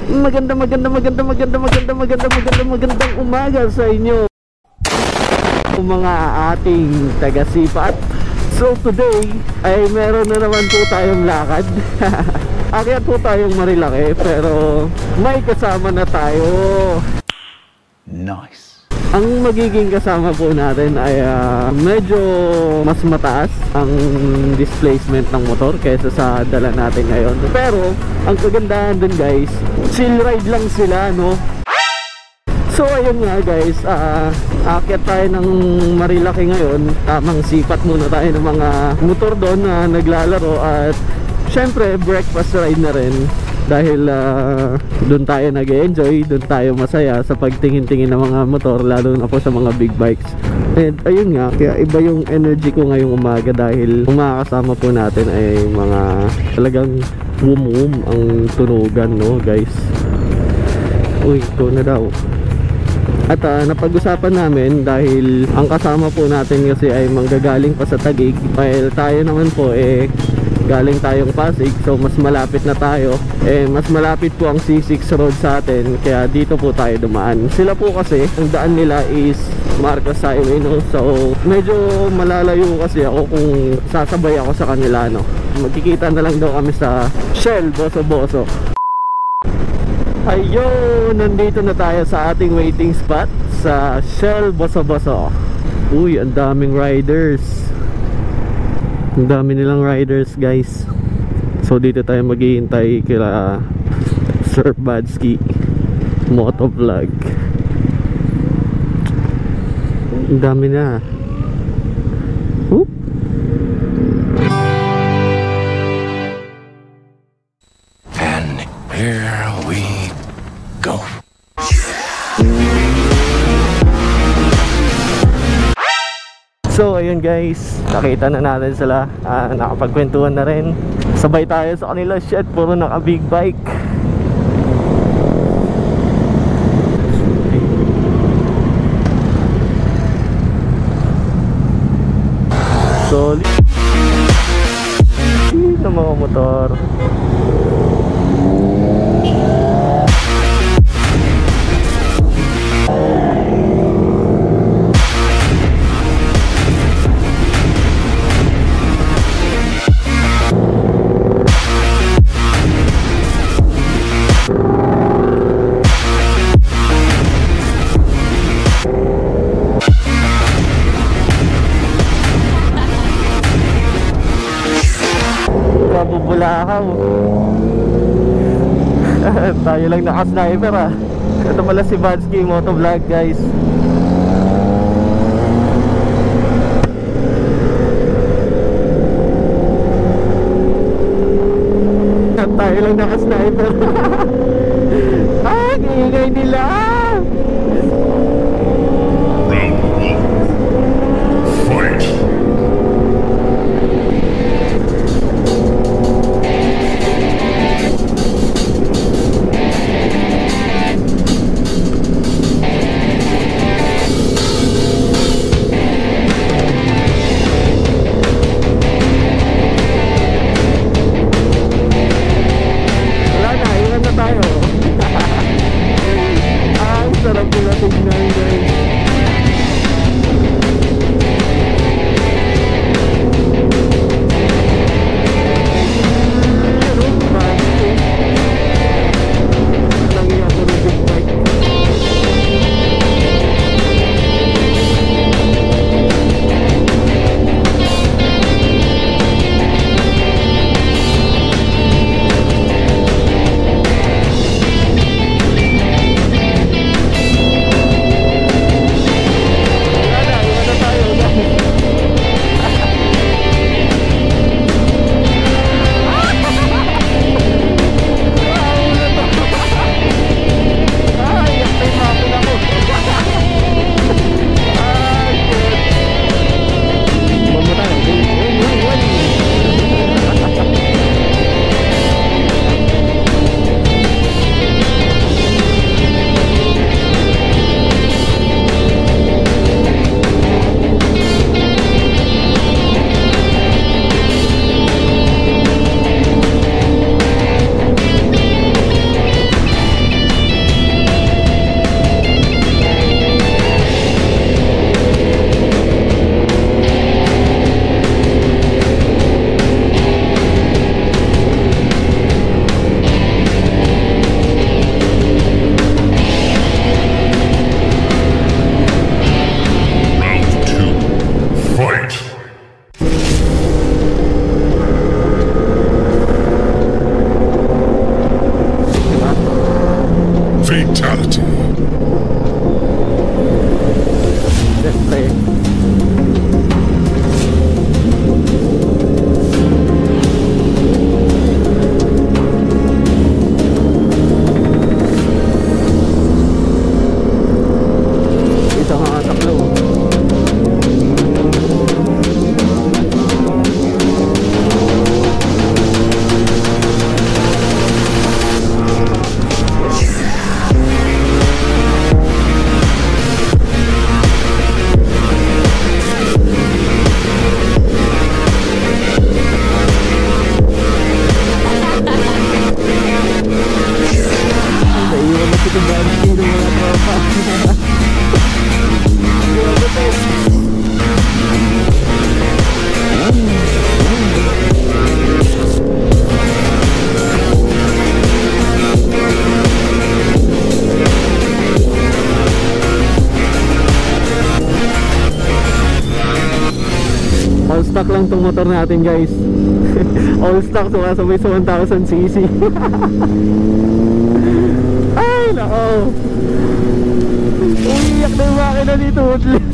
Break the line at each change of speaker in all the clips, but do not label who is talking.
Magandang umaga sa inyo mga ating taga-sipat. So today ay meron na naman po tayong lakad. Akyat po tayong Marilaki pero may kasama na tayo. Nice. Ang magiging kasama po natin ay medyo mas mataas ang displacement ng motor kaysa sa dala natin ngayon. Pero ang kagandahan dun guys, chill ride lang sila, no? So ayun nga guys, aakyat tayo ng Marilaki ngayon. Tamang sipat muna tayo ng mga motor doon na naglalaro. At syempre breakfast ride na rin. Dahil doon tayo nag-enjoy, doon tayo masaya sa pagtingin-tingin ng mga motor, lalo na po sa mga big bikes. And ayun nga, kaya iba yung energy ko ngayong umaga dahil ang makakasama po natin ay mga talagang wum-wum ang tunugan, no guys. Uy, ito na daw. At napag-usapan namin dahil ang kasama po natin kasi ay manggagaling pa sa Taguig, while tayo naman po galing tayong Pasig, so mas malapit na tayo. Mas malapit po ang C6 road sa atin, kaya dito po tayo dumaan. Sila po kasi, ang daan nila is Marcos Highway, no? So medyo malalayo kasi ako kung sasabay ako sa kanila, no? Magkikita na lang daw kami sa Shell Boso-Boso. Ayun, nandito na tayo sa ating waiting spot sa Shell Boso-Boso. Uy, ang daming riders. Ang dami nilang riders guys. So dito tayo maghihintay kila Sir Badsky Motovlog. Ang dami na. Whoop. And here we go. So ayun guys, nakita na natin sila, nakapagkwentuhan na rin. Sabay tayo sa kanila. Shit, puro naka big bike. Solid na mga motor. Bubulakaw. Tayo lang naka-sniper Ito pala si Badsky Motovlog guys. Tayo lang naka-sniper. Ingay nila.
Fatality.
Siyempre. Ito nga taklo. Naiwan na si Kumbani ng mga tropa. All stock lang tong motor natin, guys. All stock, sumasabay sa 1000cc. Ay, nako. Umiiyak na yung makina dito, Woodless.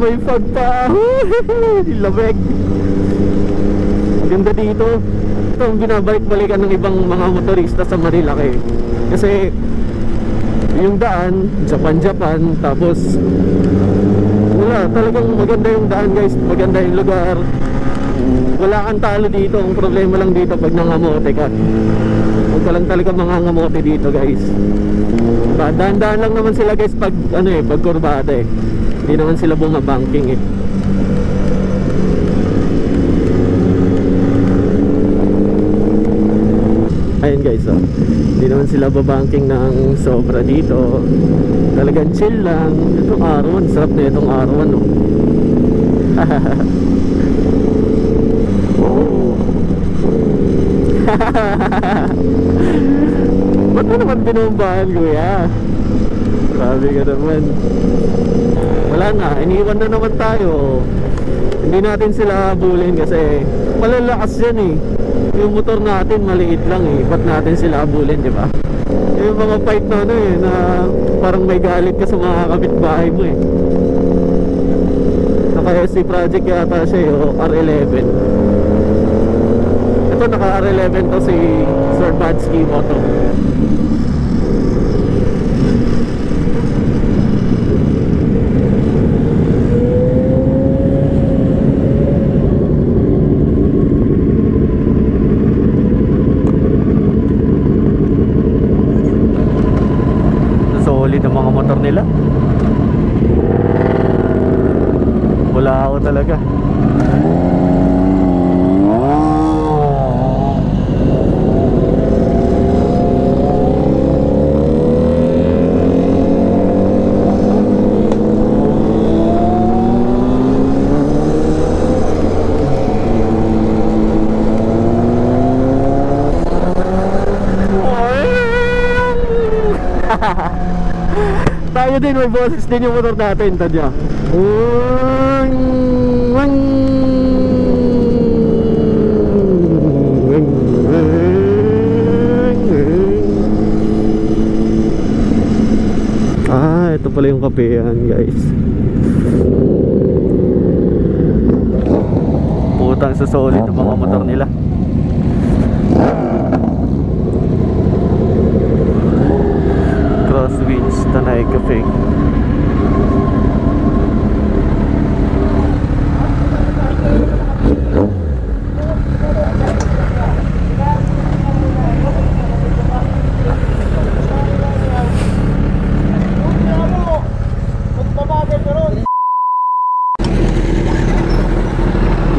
May fog pa. Lamig. Ganda dito. Ito ang binabalik-balikan ng ibang mga motorista sa Marilaki. Kasi yung daan Japan, tapos wala, talagang maganda yung daan, guys. Maganda yung lugar. Wala kang talo dito. Ang problema lang dito pag nangamote ka. Huwag ka lang talaga mangangamote dito, guys. Dahan-dahan lang naman sila, guys, pag pag kurbada eh. Hindi naman sila bumabanking eh. Ayun, guys, oh. Hindi naman sila babanking ng sobra dito. Talagang chill lang. Itong R1, sarap na itong R1, oh. Oh. Ba't mo naman binumbahan, kuya? Sabi ka naman. Wala na, iniwan na naman tayo. Hindi natin sila habulin kasi malalakas yan eh. Yung motor natin maliit lang eh. Ba't natin sila habulin, di ba? Yung mga fight na na parang may galit ka sa mga kapitbahay mo eh. Naka-SC Project yata siya eh, o R11. Ito naka R11 to si Sir Badsky Moto. Solid ang mga motor nila. Wala ako talaga. Tayo din, may boses din yung motor natin, tadya. kapehan guys. Putang sa solid ng mga motor nila. Crosswinds Tanay Cafe.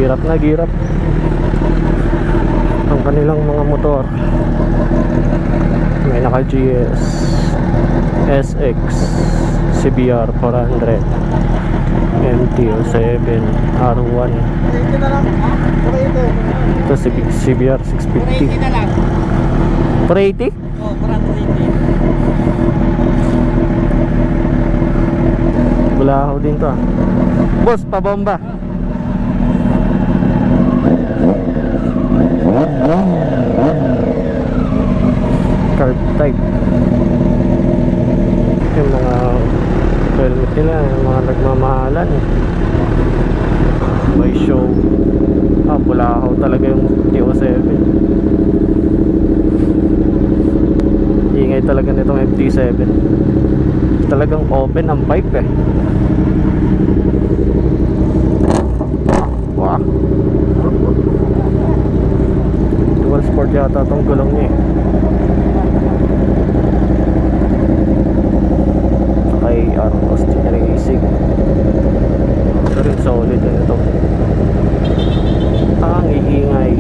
Girap na girap ang kanilang mga motor. May naka GS, SX, CBR 400, MT-07, R1. Ito CBR 650. 480?
Oh, 480.
Bulahaw din to ah. Boss, pabomba. Card type. Yung mga helmet nila, yung mga nagmamahalan. May show. Bulahaw talaga yung MT-07. Ingay talaga nitong MT-7. Talagang open ang pipe eh. Wow. Dual sport yata itong gulong niya eh. Kay Austin Racing. Ito rin solid din ito. Ang iingay.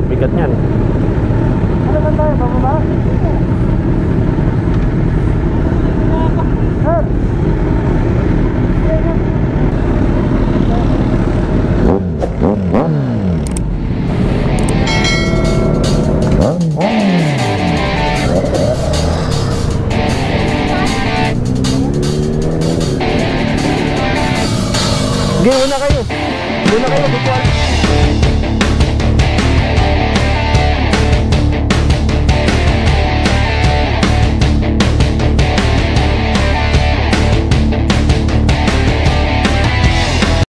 Bigat niyan.
Ano ba tayo? Bababa?
Sige, una kayo. Una kayo,